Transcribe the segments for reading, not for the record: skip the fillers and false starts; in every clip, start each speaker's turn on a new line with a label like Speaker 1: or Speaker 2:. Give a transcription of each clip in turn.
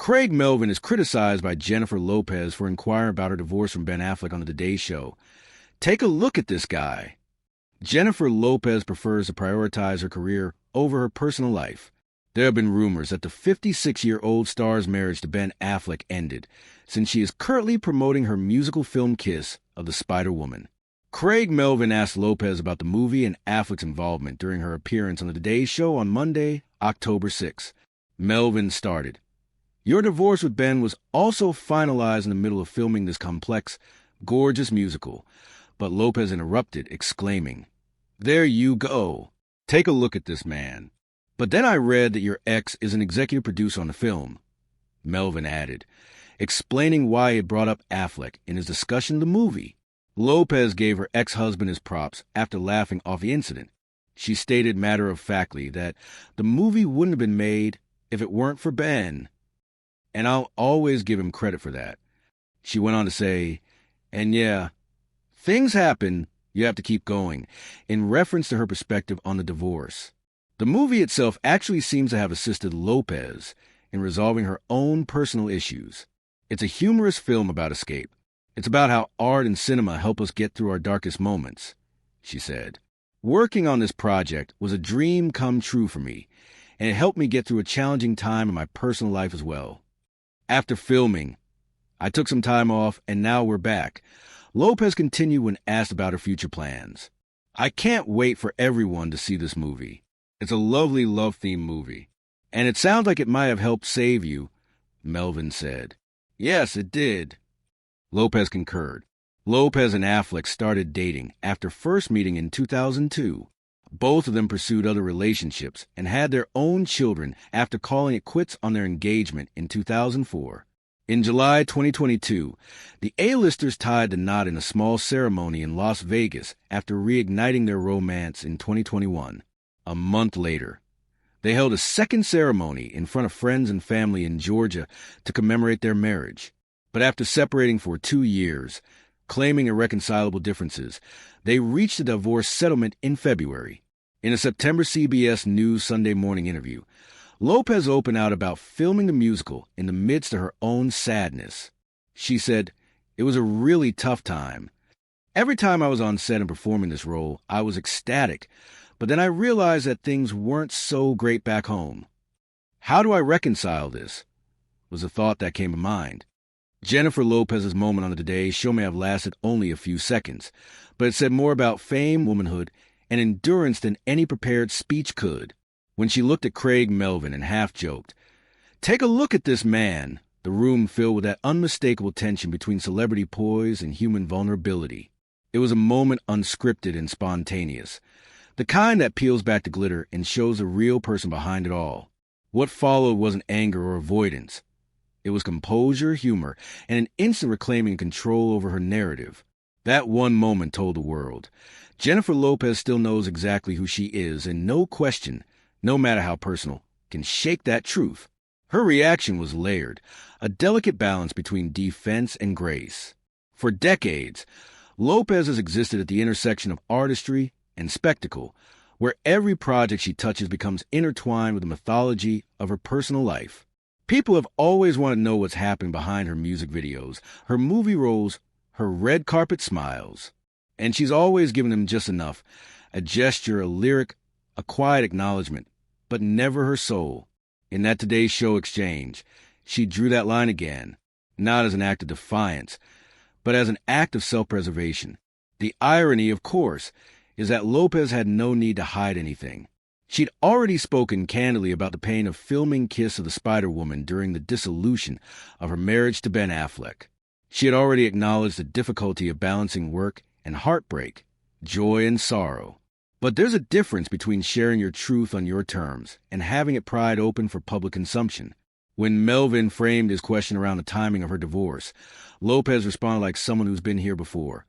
Speaker 1: Craig Melvin is criticized by Jennifer Lopez for inquiring about her divorce from Ben Affleck on the Today Show. Take a look at this guy. Jennifer Lopez prefers to prioritize her career over her personal life. There have been rumors that the 56-year-old star's marriage to Ben Affleck ended, since she is currently promoting her musical film Kiss of the Spider-Woman. Craig Melvin asked Lopez about the movie and Affleck's involvement during her appearance on the Today Show on Monday, October 6. Melvin started, "Your divorce with Ben was also finalized in the middle of filming this complex, gorgeous musical." But Lopez interrupted, exclaiming, "There you go. Take a look at this man. But then I read that your ex is an executive producer on the film," Melvin added, explaining why he had brought up Affleck in his discussion of the movie. Lopez gave her ex-husband his props after laughing off the incident. She stated matter-of-factly that the movie wouldn't have been made if it weren't for Ben. "And I'll always give him credit for that." She went on to say, "And yeah, things happen, you have to keep going," in reference to her perspective on the divorce. The movie itself actually seems to have assisted Lopez in resolving her own personal issues. It's a humorous film about escape. "It's about how art and cinema help us get through our darkest moments," she said. "Working on this project was a dream come true for me, and it helped me get through a challenging time in my personal life as well. After filming, I took some time off, and now we're back." Lopez continued when asked about her future plans. "I can't wait for everyone to see this movie. It's a lovely love-themed movie. And it sounds like it might have helped save you," Melvin said. "Yes, it did." Lopez concurred. Lopez and Affleck started dating after first meeting in 2002. Both of them pursued other relationships and had their own children after calling it quits on their engagement in 2004. In July 2022, the A-listers tied the knot in a small ceremony in Las Vegas after reigniting their romance in 2021. A month later, they held a second ceremony in front of friends and family in Georgia to commemorate their marriage. But after separating for 2 years, claiming irreconcilable differences, they reached a divorce settlement in February. In a September CBS News Sunday Morning interview, Lopez opened out about filming the musical in the midst of her own sadness. She said, "It was a really tough time. Every time I was on set and performing this role, I was ecstatic, but then I realized that things weren't so great back home. How do I reconcile this?" was a thought that came to mind. Jennifer Lopez's moment on the Today Show may have lasted only a few seconds, but it said more about fame, womanhood, and endurance than any prepared speech could. When she looked at Craig Melvin and half-joked, "Take a look at this man," the room filled with that unmistakable tension between celebrity poise and human vulnerability. It was a moment unscripted and spontaneous, the kind that peels back the glitter and shows the real person behind it all. What followed wasn't anger or avoidance. It was composure, humor, and an instant reclaiming control over her narrative. That one moment told the world. Jennifer Lopez still knows exactly who she is, and no question, no matter how personal, can shake that truth. Her reaction was layered, a delicate balance between defense and grace. For decades, Lopez has existed at the intersection of artistry and spectacle, where every project she touches becomes intertwined with the mythology of her personal life. People have always wanted to know what's happening behind her music videos, her movie roles, her red carpet smiles. And she's always given them just enough, a gesture, a lyric, a quiet acknowledgement, but never her soul. In that Today Show exchange, she drew that line again, not as an act of defiance, but as an act of self-preservation. The irony, of course, is that Lopez had no need to hide anything. She'd already spoken candidly about the pain of filming Kiss of the Spider-Woman during the dissolution of her marriage to Ben Affleck. She had already acknowledged the difficulty of balancing work and heartbreak, joy and sorrow. But there's a difference between sharing your truth on your terms and having it pried open for public consumption. When Melvin framed his question around the timing of her divorce, Lopez responded like someone who's been here before.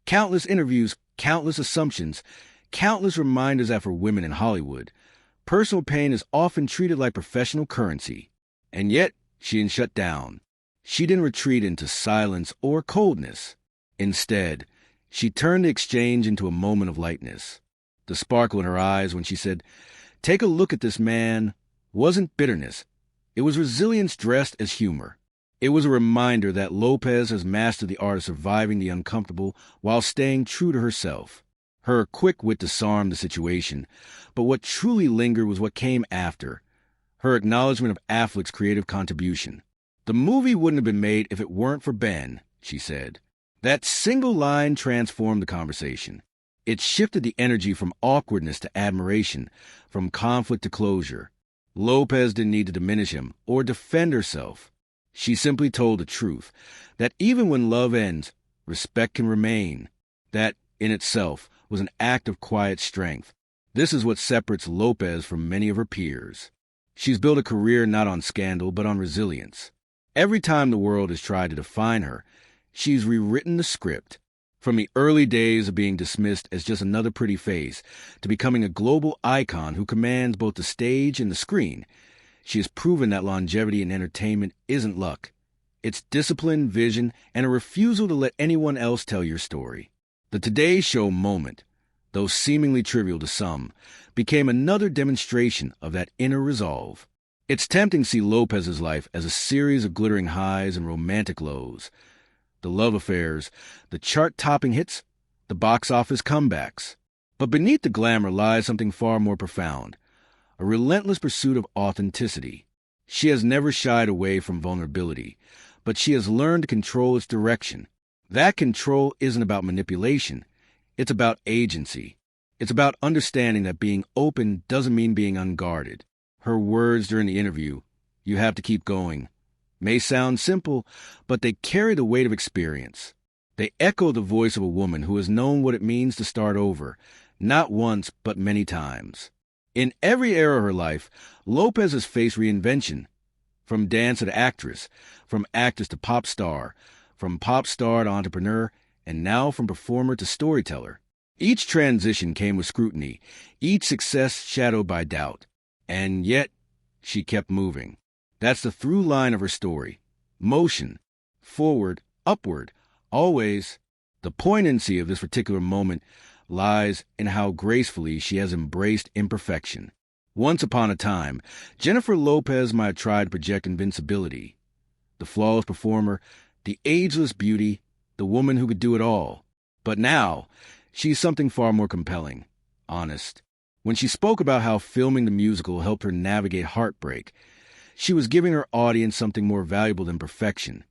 Speaker 1: Countless interviews, countless assumptions, countless reminders that for women in Hollywood, personal pain is often treated like professional currency. And yet, she didn't shut down. She didn't retreat into silence or coldness. Instead, she turned the exchange into a moment of lightness. The sparkle in her eyes when she said, "Take a look at this man," wasn't bitterness. It It was resilience dressed as humor. It was a reminder that Lopez has mastered the art of surviving the uncomfortable while staying true to herself. Her quick wit disarmed the situation, but what truly lingered was what came after. Her acknowledgement of Affleck's creative contribution. "The movie wouldn't have been made if it weren't for Ben," she said. That single line transformed the conversation. It shifted the energy from awkwardness to admiration, from conflict to closure. Lopez didn't need to diminish him or defend herself. She simply told the truth, that even when love ends, respect can remain. That, in itself, was an act of quiet strength. This is what separates Lopez from many of her peers. She's built a career not on scandal, but on resilience. Every time the world has tried to define her, she's rewritten the script. From the early days of being dismissed as just another pretty face, to becoming a global icon who commands both the stage and the screen, she has proven that longevity in entertainment isn't luck. It's discipline, vision, and a refusal to let anyone else tell your story. The Today Show moment, though seemingly trivial to some, became another demonstration of that inner resolve. It's tempting to see Lopez's life as a series of glittering highs and romantic lows. The love affairs, the chart-topping hits, the box office comebacks. But beneath the glamour lies something far more profound. A relentless pursuit of authenticity. She has never shied away from vulnerability, but she has learned to control its direction. That control isn't about manipulation. It's about agency. It's about understanding that being open doesn't mean being unguarded. Her words during the interview, "You have to keep going," may sound simple, but they carry the weight of experience. They echo the voice of a woman who has known what it means to start over, not once, but many times. In every era of her life, Lopez has faced reinvention. From dancer to actress, from actress to pop star, from pop star to entrepreneur, and now from performer to storyteller. Each transition came with scrutiny, each success shadowed by doubt. And yet, she kept moving. That's the through line of her story. Motion. Forward, upward, always. The poignancy of this particular moment lies in how gracefully she has embraced imperfection. Once upon a time, Jennifer Lopez might have tried to project invincibility. The flawless performer, the ageless beauty, the woman who could do it all. But now, she's something far more compelling, honest. When she spoke about how filming the musical helped her navigate heartbreak, she was giving her audience something more valuable than perfection.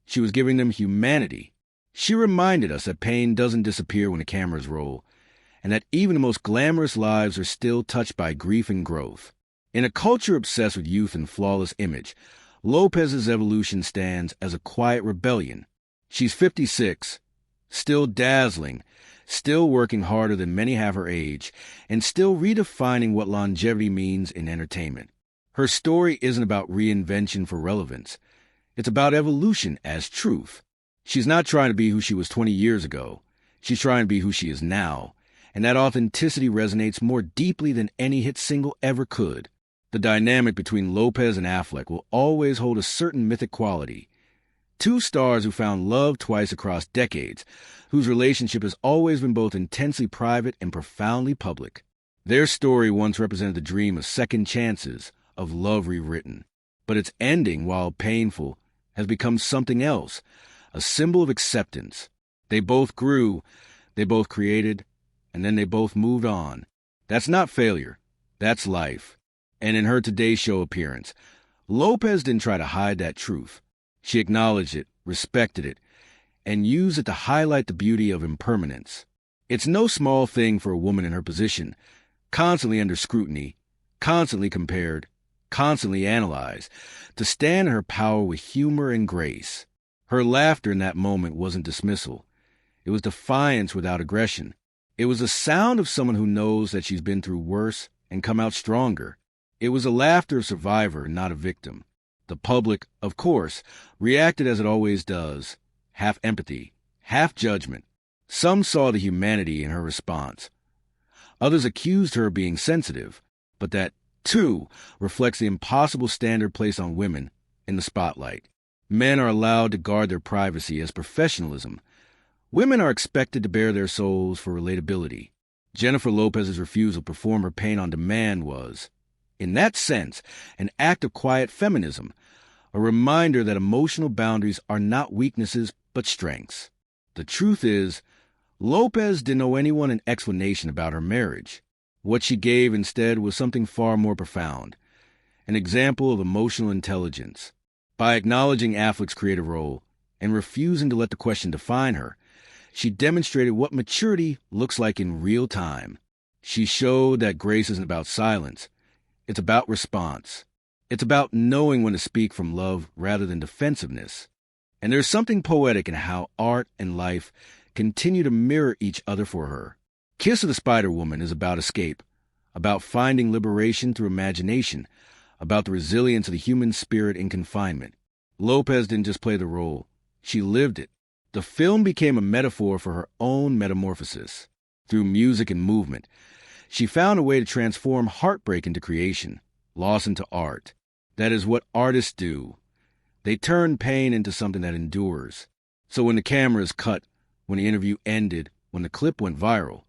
Speaker 1: She was giving them humanity. She reminded us that pain doesn't disappear when the cameras roll, and that even the most glamorous lives are still touched by grief and growth. In a culture obsessed with youth and flawless image, Lopez's evolution stands as a quiet rebellion. She's 56, still dazzling, still working harder than many have her age, and still redefining what longevity means in entertainment. Her story isn't about reinvention for relevance. It's about evolution as truth. She's not trying to be who she was 20 years ago. She's trying to be who she is now, and that authenticity resonates more deeply than any hit single ever could. The dynamic between Lopez and Affleck will always hold a certain mythic quality. Two stars who found love twice across decades, whose relationship has always been both intensely private and profoundly public. Their story once represented the dream of second chances, of love rewritten. But its ending, while painful, has become something else, a symbol of acceptance. They both grew, they both created, and then they both moved on. That's not failure. That's life. And in her Today Show appearance, Lopez didn't try to hide that truth. She acknowledged it, respected it, and used it to highlight the beauty of impermanence. It's no small thing for a woman in her position, constantly under scrutiny, constantly compared, constantly analyzed, to stand in her power with humor and grace. Her laughter in that moment wasn't dismissal. It was defiance without aggression. It was the sound of someone who knows that she's been through worse and come out stronger. It was the laughter of a survivor, not a victim. The public, of course, reacted as it always does, half empathy, half judgment. Some saw the humanity in her response. Others accused her of being sensitive, but that, too, reflects the impossible standard placed on women in the spotlight. Men are allowed to guard their privacy as professionalism. Women are expected to bare their souls for relatability. Jennifer Lopez's refusal to perform her pain on demand was, In that sense, an act of quiet feminism, a reminder that emotional boundaries are not weaknesses but strengths. The truth is, Lopez didn't owe anyone an explanation about her marriage. What she gave instead was something far more profound, an example of emotional intelligence. By acknowledging Affleck's creative role and refusing to let the question define her, she demonstrated what maturity looks like in real time. She showed that grace isn't about silence. It's about response. It's about knowing when to speak from love rather than defensiveness. And there's something poetic in how art and life continue to mirror each other for her. Kiss of the Spider Woman is about escape, about finding liberation through imagination, about the resilience of the human spirit in confinement. Lopez didn't just play the role. She lived it. The film became a metaphor for her own metamorphosis. Through music and movement, she found a way to transform heartbreak into creation, loss into art. That is what artists do. They turn pain into something that endures. So when the camera is cut, when the interview ended, when the clip went viral,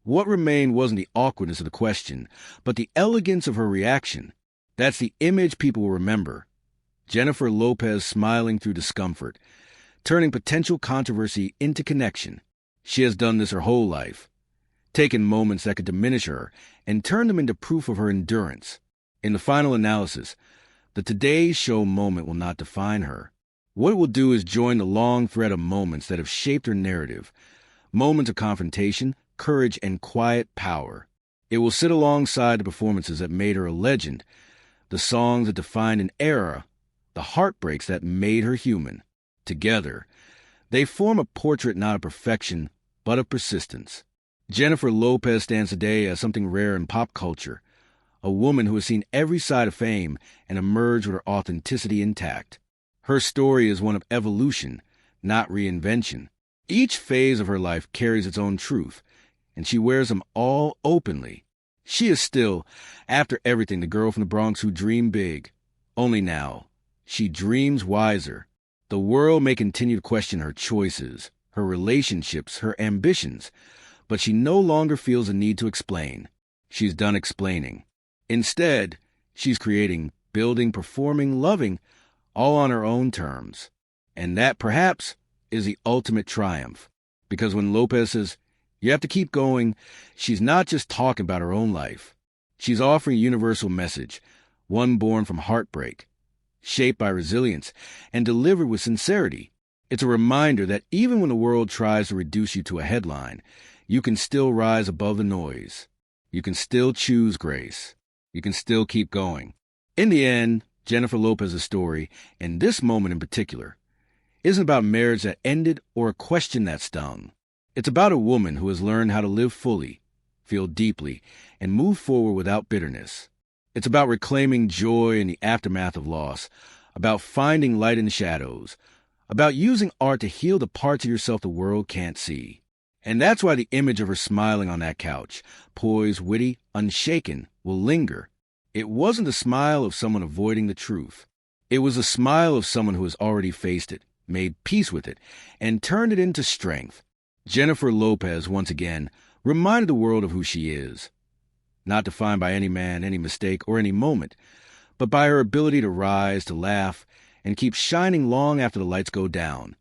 Speaker 1: what remained wasn't the awkwardness of the question, but the elegance of her reaction. That's the image people will remember. Jennifer Lopez smiling through discomfort, turning potential controversy into connection. She has done this her whole life, taken moments that could diminish her and turned them into proof of her endurance. In the final analysis, the Today Show moment will not define her. What it will do is join the long thread of moments that have shaped her narrative, moments of confrontation, courage, and quiet power. It will sit alongside the performances that made her a legend, the songs that defined an era, the heartbreaks that made her human. Together, they form a portrait not of perfection, but of persistence. Jennifer Lopez stands today as something rare in pop culture, a woman who has seen every side of fame and emerged with her authenticity intact. Her story is one of evolution, not reinvention. Each phase of her life carries its own truth, and she wears them all openly. She is still, after everything, the girl from the Bronx who dreamed big. Only now, she dreams wiser. The world may continue to question her choices, her relationships, her ambitions, but she no longer feels a need to explain. She's done explaining. Instead, she's creating, building, performing, loving, all on her own terms. And that, perhaps, is the ultimate triumph. Because when Lopez says, "You have to keep going," she's not just talking about her own life. She's offering a universal message, one born from heartbreak, shaped by resilience, and delivered with sincerity. It's a reminder that even when the world tries to reduce you to a headline, you can still rise above the noise. You can still choose grace. You can still keep going. In the end, Jennifer Lopez's story, and this moment in particular, isn't about marriage that ended or a question that stung. It's about a woman who has learned how to live fully, feel deeply, and move forward without bitterness. It's about reclaiming joy in the aftermath of loss, about finding light in the shadows, about using art to heal the parts of yourself the world can't see. And that's why the image of her smiling on that couch, poised, witty, unshaken, will linger. It wasn't the smile of someone avoiding the truth. It was the smile of someone who has already faced it, made peace with it, and turned it into strength. Jennifer Lopez, once again, reminded the world of who she is. Not defined by any man, any mistake, or any moment, but by her ability to rise, to laugh, and keep shining long after the lights go down.